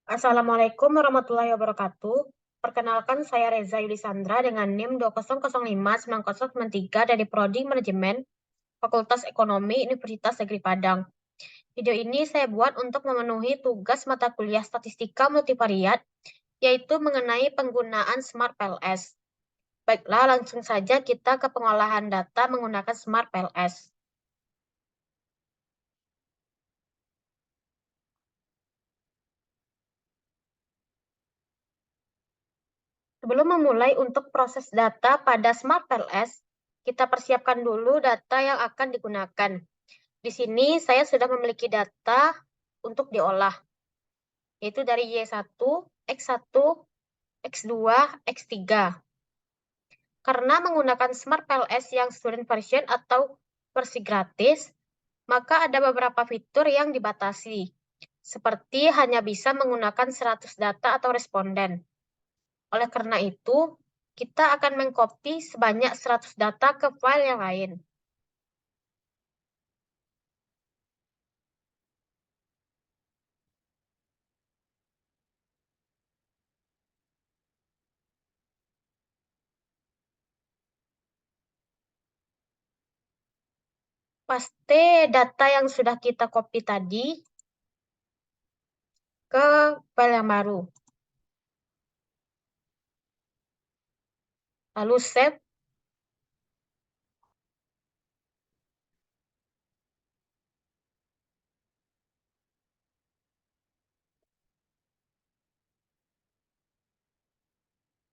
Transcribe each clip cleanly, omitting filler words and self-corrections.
Assalamualaikum warahmatullahi wabarakatuh. Perkenalkan saya Reza Yulisandra dengan NIM 20059093 dari Prodi Manajemen Fakultas Ekonomi Universitas Negeri Padang. Video ini saya buat untuk memenuhi tugas mata kuliah Statistika Multivariat, yaitu mengenai penggunaan Smart PLS. Baiklah, langsung saja kita ke pengolahan data menggunakan Smart PLS. Sebelum memulai untuk proses data pada Smart PLS, kita persiapkan dulu data yang akan digunakan. Di sini saya sudah memiliki data untuk diolah, yaitu dari Y1, X1, X2, X3. Karena menggunakan Smart PLS yang student version atau versi gratis, maka ada beberapa fitur yang dibatasi, seperti hanya bisa menggunakan 100 data atau responden. Oleh karena itu, kita akan mengcopy sebanyak 100 data ke file yang lain. Paste data yang sudah kita copy tadi ke file yang baru. Lalu save.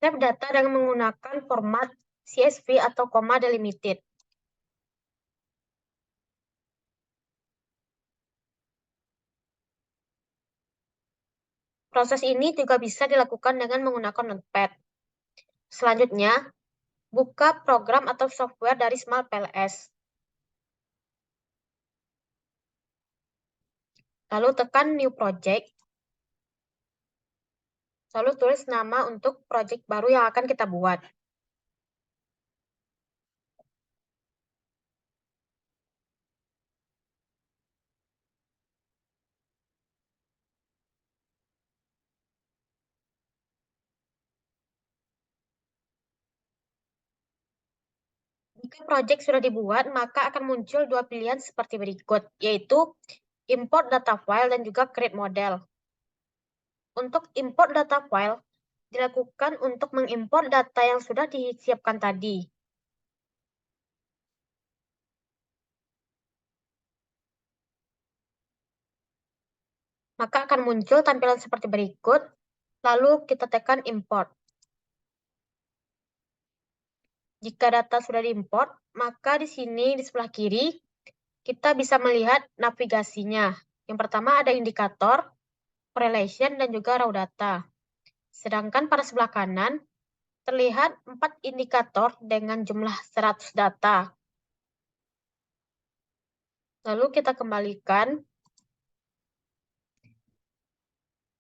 Save data dengan menggunakan format CSV atau comma delimited. Proses ini juga bisa dilakukan dengan menggunakan Notepad. Selanjutnya, buka program atau software dari Smart PLS. Lalu tekan New Project. Lalu tulis nama untuk project baru yang akan kita buat. Jika project sudah dibuat, maka akan muncul dua pilihan seperti berikut, yaitu import data file dan juga create model. Untuk import data file, dilakukan untuk mengimport data yang sudah disiapkan tadi. Maka akan muncul tampilan seperti berikut, lalu kita tekan import. Jika data sudah diimport, maka di sini di sebelah kiri, kita bisa melihat navigasinya. Yang pertama ada indikator, correlation, dan juga raw data. Sedangkan pada sebelah kanan, terlihat 4 indikator dengan jumlah 100 data. Lalu kita kembalikan.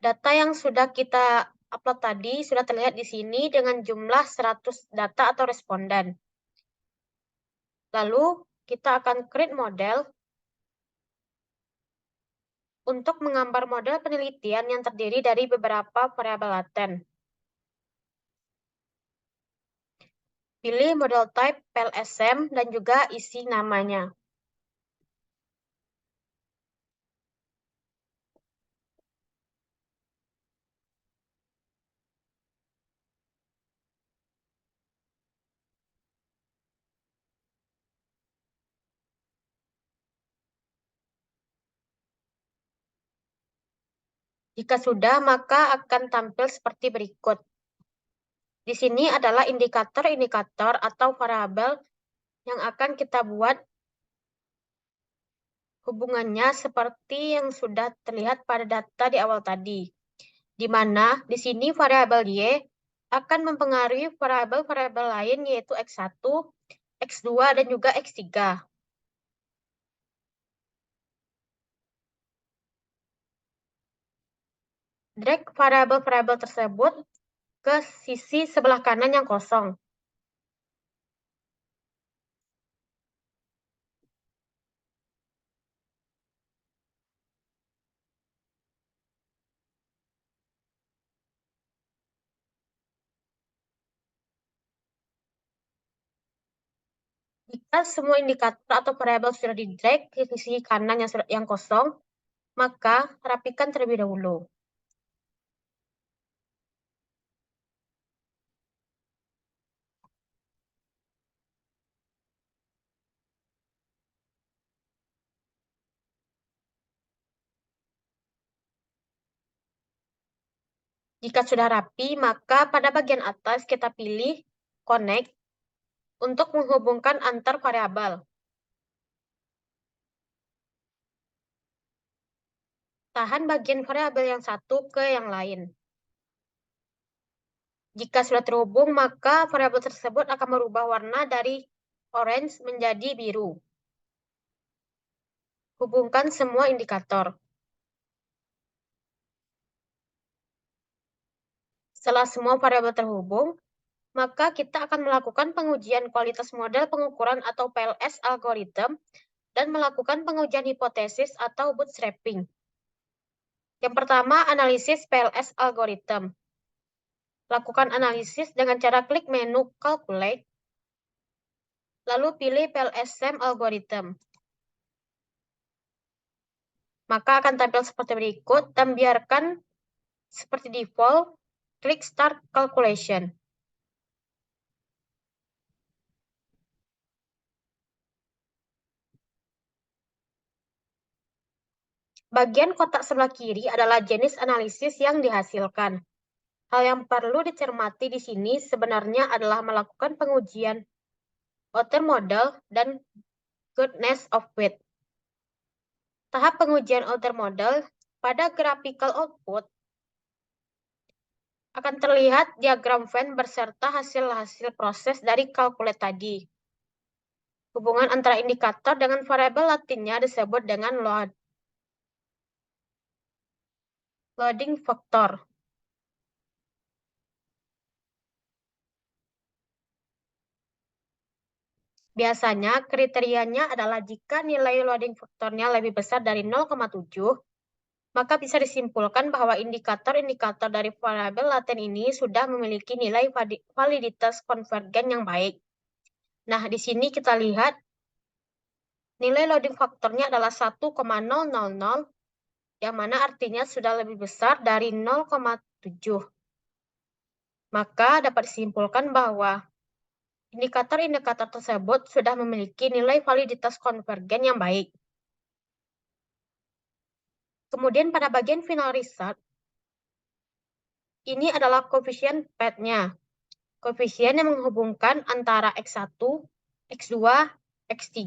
Data yang sudah kita upload tadi sudah terlihat di sini dengan jumlah 100 data atau responden. Lalu kita akan create model untuk menggambar model penelitian yang terdiri dari beberapa variabel laten. Pilih model type PLSM dan juga isi namanya. Jika sudah, maka akan tampil seperti berikut. Di sini adalah indikator-indikator atau variabel yang akan kita buat hubungannya seperti yang sudah terlihat pada data di awal tadi, di mana di sini variabel Y akan mempengaruhi variabel-variabel lain yaitu X1, X2, dan juga X3. Drag variabel-variabel tersebut ke sisi sebelah kanan yang kosong. Jika semua indikator atau variabel sudah di-drag ke sisi kanan yang kosong, maka rapikan terlebih dahulu. Jika sudah rapi, maka pada bagian atas kita pilih Connect untuk menghubungkan antar variabel. Tahan bagian variabel yang satu ke yang lain. Jika sudah terhubung, maka variabel tersebut akan merubah warna dari orange menjadi biru. Hubungkan semua indikator. Setelah semua variabel terhubung, maka kita akan melakukan pengujian kualitas model pengukuran atau PLS algorithm dan melakukan pengujian hipotesis atau bootstrapping. Yang pertama, analisis PLS algorithm. Lakukan analisis dengan cara klik menu Calculate, lalu pilih PLSM algorithm. Maka akan tampil seperti berikut dan biarkan seperti default, klik Start Calculation. Bagian kotak sebelah kiri adalah jenis analisis yang dihasilkan. Hal yang perlu dicermati di sini sebenarnya adalah melakukan pengujian outer model dan goodness of fit. Tahap pengujian outer model pada graphical output akan terlihat diagram Venn beserta hasil-hasil proses dari calculate tadi. Hubungan antara indikator dengan variabel latinnya disebut dengan loading factor. Biasanya kriterianya adalah jika nilai loading faktornya lebih besar dari 0,7, maka bisa disimpulkan bahwa indikator-indikator dari variabel laten ini sudah memiliki nilai validitas konvergen yang baik. Nah, di sini kita lihat nilai loading faktornya adalah 1,000, yang mana artinya sudah lebih besar dari 0,7. Maka dapat disimpulkan bahwa indikator-indikator tersebut sudah memiliki nilai validitas konvergen yang baik. Kemudian pada bagian final result, ini adalah koefisien PET-nya. Koefisien yang menghubungkan antara X1, X2, X3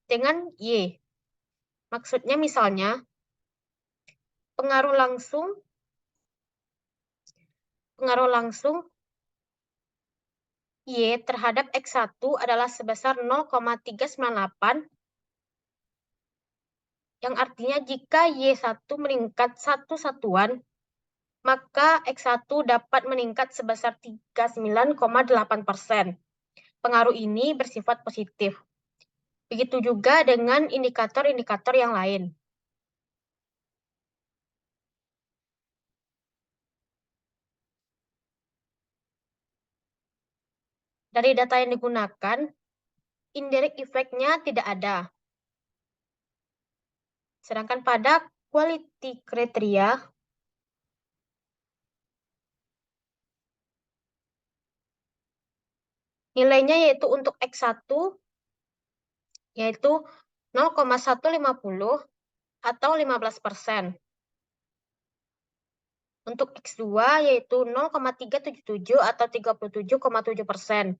dengan Y. Maksudnya misalnya, pengaruh langsung Y terhadap X1 adalah sebesar 0,398, yang artinya jika Y1 meningkat satu satuan, maka X1 dapat meningkat sebesar 39,8%. Pengaruh ini bersifat positif. Begitu juga dengan indikator-indikator yang lain. Dari data yang digunakan, indirect effect-nya tidak ada. Sedangkan pada quality criteria, nilainya yaitu untuk X1 yaitu 0,150 atau 15%. Untuk X2 yaitu 0,377 atau 37,7%.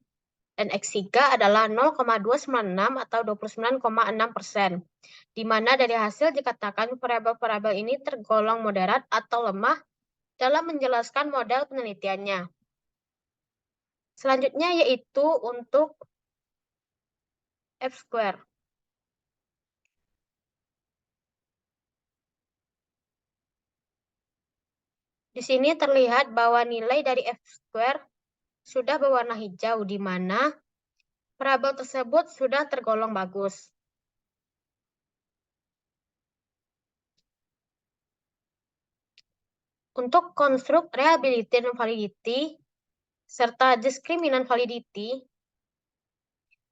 Dan X3 adalah 0,296 atau 29,6%. Di mana dari hasil dikatakan variabel-variabel ini tergolong moderat atau lemah dalam menjelaskan model penelitiannya. Selanjutnya yaitu untuk F-square. Di sini terlihat bahwa nilai dari F-square sudah berwarna hijau, di mana variabel tersebut sudah tergolong bagus. Untuk konstruk reliability dan validity, serta diskriminan validity,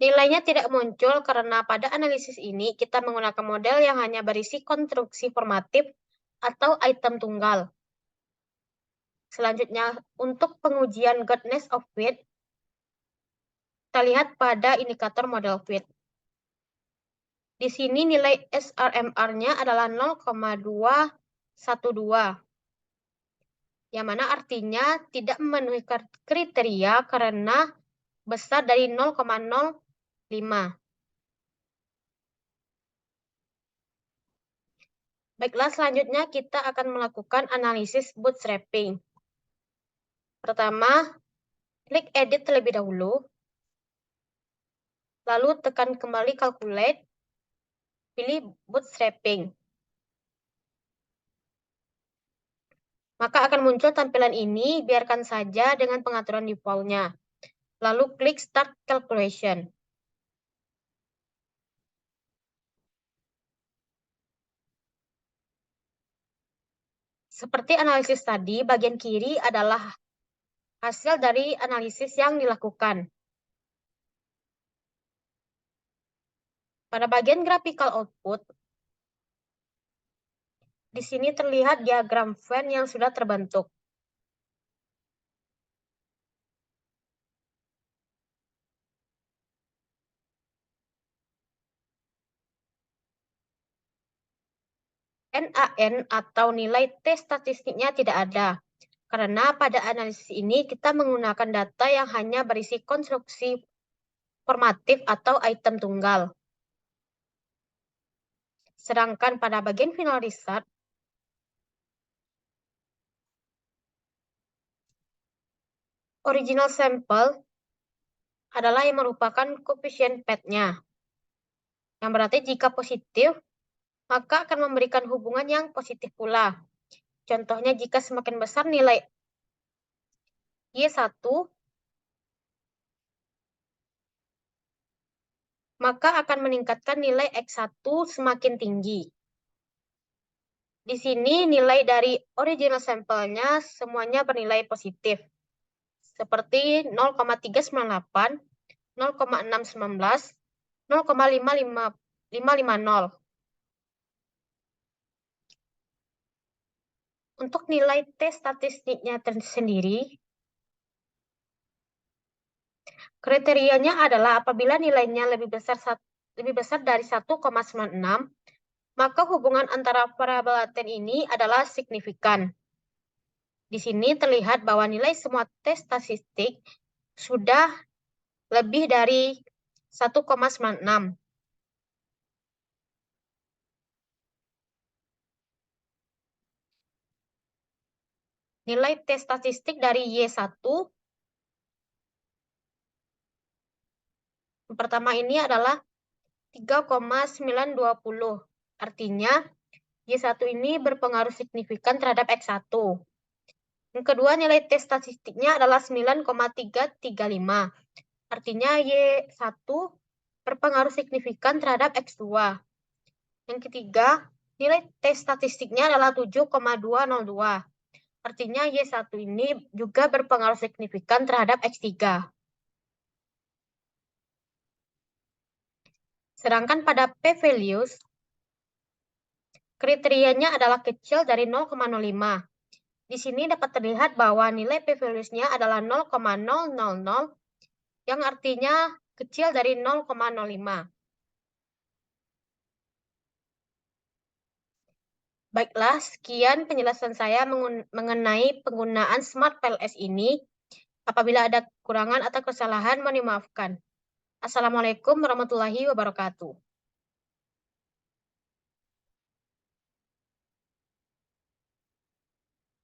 Nilainya tidak muncul karena pada analisis ini kita menggunakan model yang hanya berisi konstruksi formatif atau item tunggal. Selanjutnya, untuk pengujian goodness of fit, kita lihat pada indikator model fit. Di sini nilai SRMR-nya adalah 0,212, yang mana artinya tidak memenuhi kriteria karena besar dari 0,05. Baiklah, selanjutnya kita akan melakukan analisis bootstrapping. Pertama, klik edit terlebih dahulu, lalu tekan kembali calculate, pilih bootstrapping. Maka akan muncul tampilan ini, biarkan saja dengan pengaturan default-nya. Lalu klik Start Calculation. Seperti analisis tadi, bagian kiri adalah hasil dari analisis yang dilakukan. Pada bagian graphical output, di sini terlihat diagram Venn yang sudah terbentuk. NaN atau nilai T statistiknya tidak ada, karena pada analisis ini kita menggunakan data yang hanya berisi konstruksi formatif atau item tunggal. Sedangkan pada bagian final result, original sample adalah yang merupakan koefisien PET-nya. Yang berarti jika positif, maka akan memberikan hubungan yang positif pula. Contohnya jika semakin besar nilai Y1, maka akan meningkatkan nilai X1 semakin tinggi. Di sini nilai dari original sampelnya semuanya bernilai positif. Seperti 0,398, 0,619, 0,550. Untuk nilai T statistiknya sendiri, kriterianya adalah apabila nilainya lebih besar dari 1,96, maka hubungan antara variabel laten ini adalah signifikan. Di sini terlihat bahwa nilai semua T statistik sudah lebih dari 1,96. Nilai T statistik dari Y1 yang pertama ini adalah 3,920. Artinya Y1 ini berpengaruh signifikan terhadap X1. Yang kedua, nilai T statistiknya adalah 9,335. Artinya Y1 berpengaruh signifikan terhadap X2. Yang ketiga, nilai T statistiknya adalah 7,202. Artinya Y1 ini juga berpengaruh signifikan terhadap X3. Sedangkan pada p-values, kriterianya adalah kecil dari 0,05. Di sini dapat terlihat bahwa nilai p-values-nya adalah 0,000, yang artinya kecil dari 0,05. Baiklah, sekian penjelasan saya mengenai penggunaan Smart PLS ini. Apabila ada kekurangan atau kesalahan, mohon dimaafkan. Assalamualaikum warahmatullahi wabarakatuh.